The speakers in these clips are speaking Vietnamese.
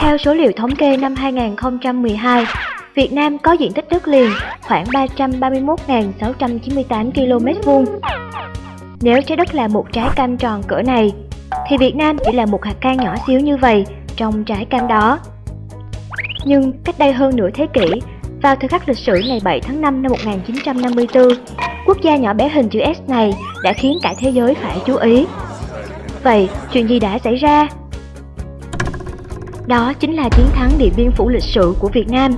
Theo số liệu thống kê năm 2012, Việt Nam có diện tích đất liền khoảng 331.698 km². Nếu trái đất là một trái cam tròn cỡ này, thì Việt Nam chỉ là một hạt cang nhỏ xíu như vậy trong trái cam đó. Nhưng cách đây hơn nửa thế kỷ, vào thời khắc lịch sử ngày 7 tháng 5 năm 1954, quốc gia nhỏ bé hình chữ S này đã khiến cả thế giới phải chú ý. Vậy, chuyện gì đã xảy ra? Đó chính là chiến thắng Điện Biên Phủ lịch sử của Việt Nam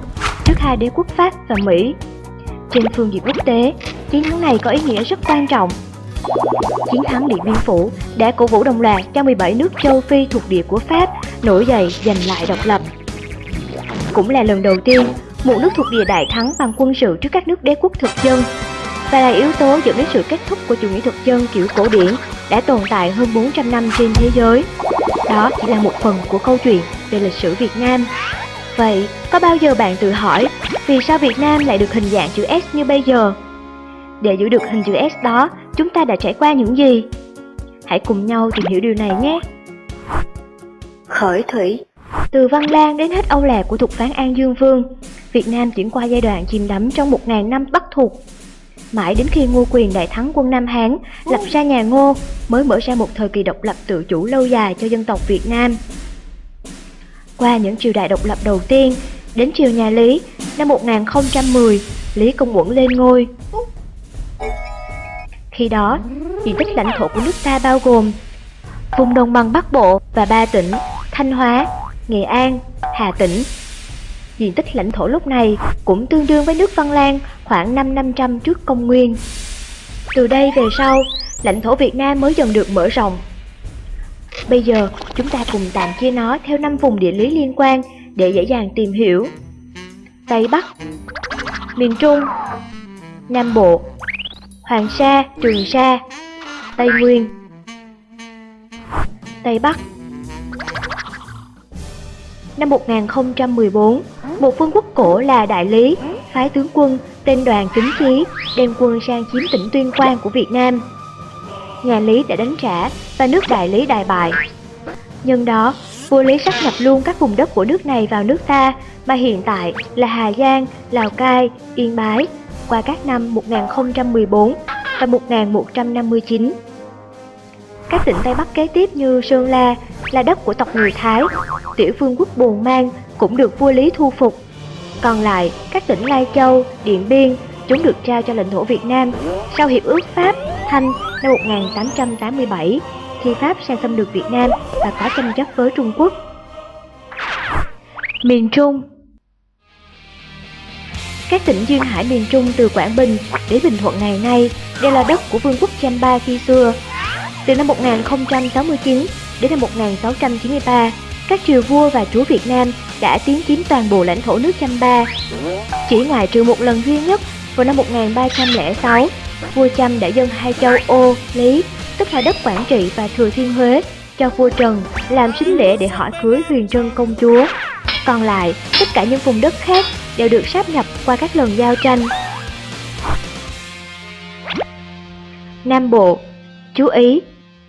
trước hai đế quốc Pháp và Mỹ. Trên phương diện quốc tế, chiến thắng này có ý nghĩa rất quan trọng. Chiến thắng Điện Biên Phủ đã cổ vũ đồng loạt cho 17 nước châu Phi thuộc địa của Pháp nổi dậy giành lại độc lập. Cũng là lần đầu tiên một nước thuộc địa đại thắng bằng quân sự trước các nước đế quốc thực dân, và là yếu tố dẫn đến sự kết thúc của chủ nghĩa thực dân kiểu cổ điển đã tồn tại hơn 400 năm trên thế giới. Đó chỉ là một phần của câu chuyện về lịch sử Việt Nam. Vậy, có bao giờ bạn tự hỏi vì sao Việt Nam lại được hình dạng chữ S như bây giờ? Để giữ được hình chữ S đó, chúng ta đã trải qua những gì? Hãy cùng nhau tìm hiểu điều này nhé! Khởi thủy. Từ Văn Lang đến hết Âu Lạc của thục phán An Dương Vương, Việt Nam chuyển qua giai đoạn chìm đắm trong 1000 năm Bắc thuộc. Mãi đến khi Ngô Quyền đại thắng quân Nam Hán, lập ra nhà Ngô, mới mở ra một thời kỳ độc lập tự chủ lâu dài cho dân tộc Việt Nam. Qua những triều đại độc lập đầu tiên, đến triều nhà Lý, năm 1010, Lý Công Uẩn lên ngôi. Khi đó, diện tích lãnh thổ của nước ta bao gồm vùng đồng bằng Bắc Bộ và 3 tỉnh Thanh Hóa, Nghệ An, Hà Tĩnh. Diện tích lãnh thổ lúc này cũng tương đương với nước Văn Lang khoảng năm 500 trước công nguyên. Từ đây về sau, lãnh thổ Việt Nam mới dần được mở rộng. Bây giờ, chúng ta cùng tạm chia nó theo 5 vùng địa lý liên quan để dễ dàng tìm hiểu. Tây Bắc, miền Trung, Nam Bộ, Hoàng Sa, Trường Sa, Tây Nguyên. Tây Bắc. Năm 1014, một vương quốc cổ là Đại Lý phái tướng quân tên Đoàn Kính Chí đem quân sang chiếm tỉnh Tuyên Quang của Việt Nam. Nhà Lý đã đánh trả và nước Đại Lý đại bại. Nhân đó, vua Lý sáp nhập luôn các vùng đất của nước này vào nước ta, mà hiện tại là Hà Giang, Lào Cai, Yên Bái, qua các năm 1014 và 1159. Các tỉnh Tây Bắc kế tiếp như Sơn La là đất của tộc người Thái, tiểu vương quốc Bồn Man cũng được vua Lý thu phục. Còn lại, các tỉnh Lai Châu, Điện Biên, chúng được trao cho lãnh thổ Việt Nam sau Hiệp ước Pháp Thanh năm 1887, khi Pháp sang xâm lược Việt Nam và có tranh chấp với Trung Quốc. Miền Trung. Các tỉnh duyên hải miền Trung từ Quảng Bình đến Bình Thuận ngày nay đều là đất của vương quốc Champa khi xưa. Từ năm 1069 đến năm 1693, các triều vua và chúa Việt Nam đã tiến chiếm toàn bộ lãnh thổ nước Champa. Chỉ ngoại trừ một lần duy nhất vào năm 1306, vua Chăm đã dâng hai châu Ô, Lý, tức là đất Quảng Trị và Thừa Thiên Huế, cho vua Trần làm sính lễ để hỏi cưới Huyền Trân công chúa. Còn lại, tất cả những vùng đất khác đều được sáp nhập qua các lần giao tranh. Nam Bộ. Chú ý,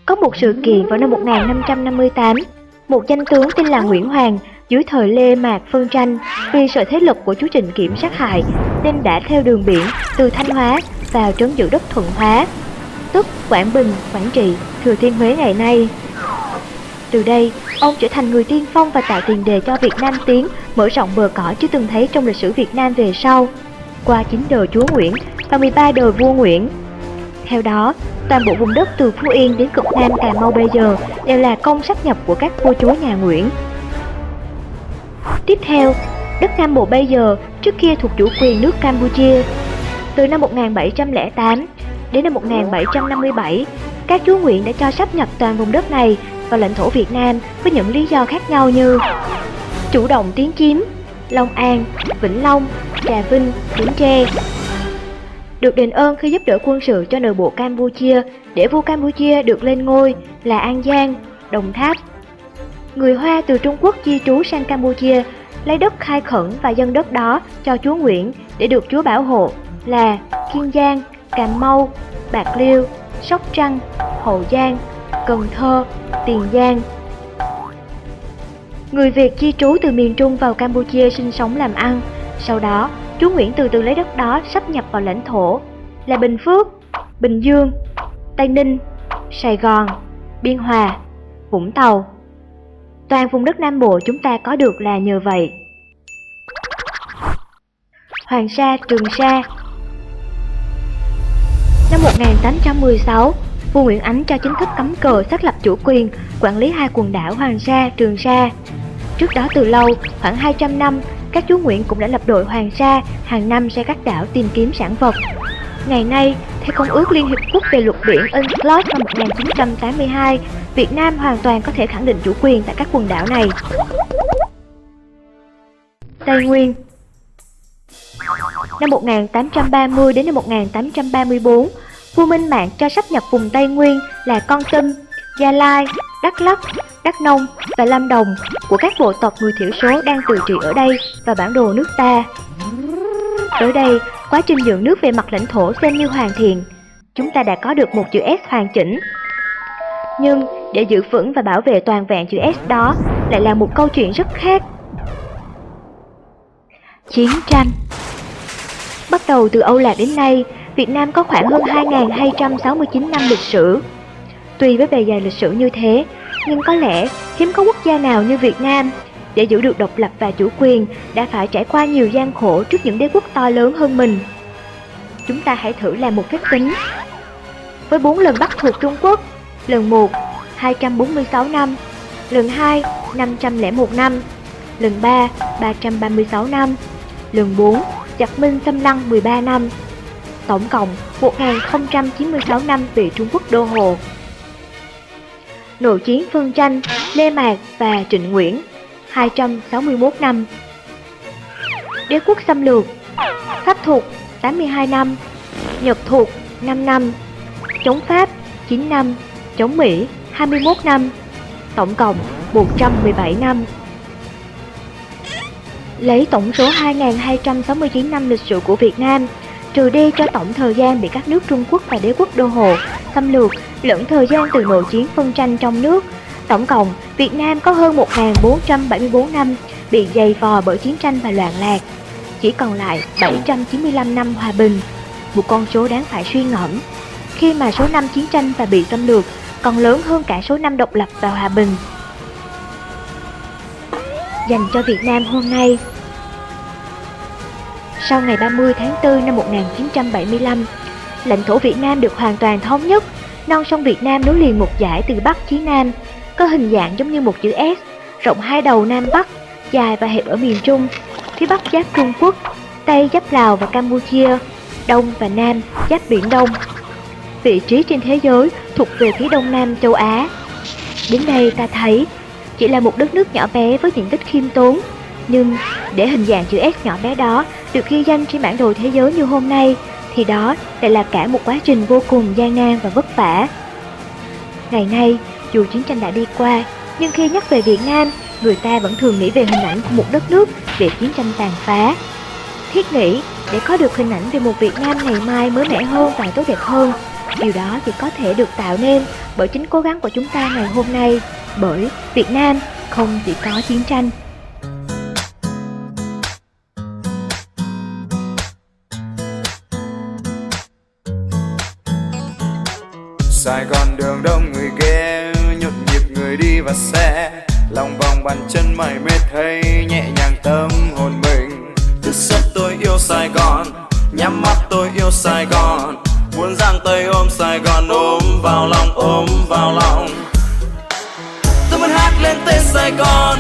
có một sự kiện vào năm 1558, một danh tướng tên là Nguyễn Hoàng dưới thời Lê Mạc phân tranh vì sợ thế lực của chúa Trịnh Kiểm sát hại, nên đã theo đường biển từ Thanh Hóa vào trấn giữ đất Thuận Hóa, tức Quảng Bình, Quảng Trị, Thừa Thiên Huế ngày nay. Từ đây, ông trở thành người tiên phong và tạo tiền đề cho Việt Nam tiến mở rộng bờ cõi chưa từng thấy trong lịch sử Việt Nam về sau, qua 9 đời chúa Nguyễn và 13 đời vua Nguyễn. Theo đó, toàn bộ vùng đất từ Phú Yên đến cực Nam Cà Mau bây giờ đều là công sáp nhập của các vua chúa nhà Nguyễn. Tiếp theo, đất Nam Bộ bây giờ trước kia thuộc chủ quyền nước Campuchia. Từ năm 1708 đến năm 1757, các chúa Nguyễn đã cho sáp nhập toàn vùng đất này vào lãnh thổ Việt Nam với những lý do khác nhau như chủ động tiến chiếm Long An, Vĩnh Long, Trà Vinh, Bến Tre, được đền ơn khi giúp đỡ quân sự cho nội bộ Campuchia để vua Campuchia được lên ngôi là An Giang, Đồng Tháp. Người Hoa từ Trung Quốc di trú sang Campuchia lấy đất khai khẩn và dâng đất đó cho chúa Nguyễn để được chúa bảo hộ là Kiên Giang, Cà Mau, Bạc Liêu, Sóc Trăng, Hậu Giang, Cần Thơ, Tiền Giang. Người Việt di trú từ miền Trung vào Campuchia sinh sống làm ăn. Sau đó, chúa Nguyễn từ từ lấy đất đó sáp nhập vào lãnh thổ là Bình Phước, Bình Dương, Tây Ninh, Sài Gòn, Biên Hòa, Vũng Tàu. Toàn vùng đất Nam Bộ chúng ta có được là nhờ vậy. Hoàng Sa, Trường Sa. Năm 1816, vua Nguyễn Ánh cho chính thức cắm cờ xác lập chủ quyền, quản lý hai quần đảo Hoàng Sa, Trường Sa. Trước đó từ lâu, khoảng 200 năm, các chúa Nguyễn cũng đã lập đội Hoàng Sa, hàng năm ra các đảo tìm kiếm sản vật. Ngày nay, theo Công ước Liên Hiệp Quốc về luật biển UNCLOS năm 1982, Việt Nam hoàn toàn có thể khẳng định chủ quyền tại các quần đảo này. Tây Nguyên. Năm 1830 đến năm 1834, vua Minh Mạng cho sáp nhập vùng Tây Nguyên là Kon Tum, Gia Lai, Đắk Lắk, Đắk Nông và Lâm Đồng của các bộ tộc người thiểu số đang tự trị ở đây vào bản đồ nước ta. Tới đây, quá trình dựng nước về mặt lãnh thổ xem như hoàn thiện. Chúng ta đã có được một chữ S hoàn chỉnh. Nhưng để giữ vững và bảo vệ toàn vẹn chữ S đó lại là một câu chuyện rất khác. Chiến tranh. Bắt đầu từ Âu Lạc đến nay, Việt Nam có khoảng hơn 2.269 năm lịch sử. Tuy với bề dày lịch sử như thế, nhưng có lẽ hiếm có quốc gia nào như Việt Nam để giữ được độc lập và chủ quyền đã phải trải qua nhiều gian khổ trước những đế quốc to lớn hơn mình. Chúng ta hãy thử làm một phép tính. Với 4 lần Bắc thuộc Trung Quốc, lần 1 246 năm, lần 2 501 năm, lần 3 336 năm, lần 4 Giặc Minh xâm lăng 13 năm, tổng cộng 1096 năm bị Trung Quốc đô hộ. Nội chiến phân tranh Lê Mạc và Trịnh Nguyễn 261 năm. Đế quốc xâm lược Pháp thuộc 82 năm, Nhật thuộc 5 năm, chống Pháp 9 năm, chống Mỹ 21 năm, tổng cộng 117 năm. Lấy tổng số 2.269 năm lịch sử của Việt Nam, trừ đi cho tổng thời gian bị các nước Trung Quốc và đế quốc đô hộ, xâm lược, lẫn thời gian từ nội chiến phân tranh trong nước, tổng cộng Việt Nam có hơn 1.474 năm bị dày vò bởi chiến tranh và loạn lạc. Chỉ còn lại 795 năm hòa bình, một con số đáng phải suy ngẫm, khi mà số năm chiến tranh và bị xâm lược còn lớn hơn cả số năm độc lập và hòa bình. Dành cho Việt Nam hôm nay. Sau ngày 30 tháng 4 năm 1975, lãnh thổ Việt Nam được hoàn toàn thống nhất. Non sông Việt Nam nối liền một dải từ Bắc chí Nam, có hình dạng giống như một chữ S, rộng hai đầu Nam Bắc, dài và hẹp ở miền Trung. Phía Bắc giáp Trung Quốc, Tây giáp Lào và Campuchia, Đông và Nam giáp Biển Đông. Vị trí trên thế giới thuộc về phía Đông Nam châu Á. Đến đây ta thấy, chỉ là một đất nước nhỏ bé với diện tích khiêm tốn, nhưng để hình dạng chữ S nhỏ bé đó được ghi danh trên bản đồ thế giới như hôm nay, thì đó lại là cả một quá trình vô cùng gian nan và vất vả. Ngày nay, dù chiến tranh đã đi qua, nhưng khi nhắc về Việt Nam, người ta vẫn thường nghĩ về hình ảnh của một đất nước bị chiến tranh tàn phá. Thiết nghĩ để có được hình ảnh về một Việt Nam ngày mai mới mẻ hơn và tốt đẹp hơn, điều đó chỉ có thể được tạo nên bởi chính cố gắng của chúng ta ngày hôm nay, bởi Việt Nam không chỉ có chiến tranh. Sài Gòn đường đông người ghé, nhộn nhịp người đi và xe, lòng vòng bàn chân mải mệt thấy nhẹ nhàng tâm hồn mình. Thức giấc tôi yêu Sài Gòn, nhắm mắt tôi yêu Sài Gòn, muốn giang tay ôm Sài Gòn, ôm vào lòng, ôm vào lòng. Tôi muốn hát lên tên Sài Gòn,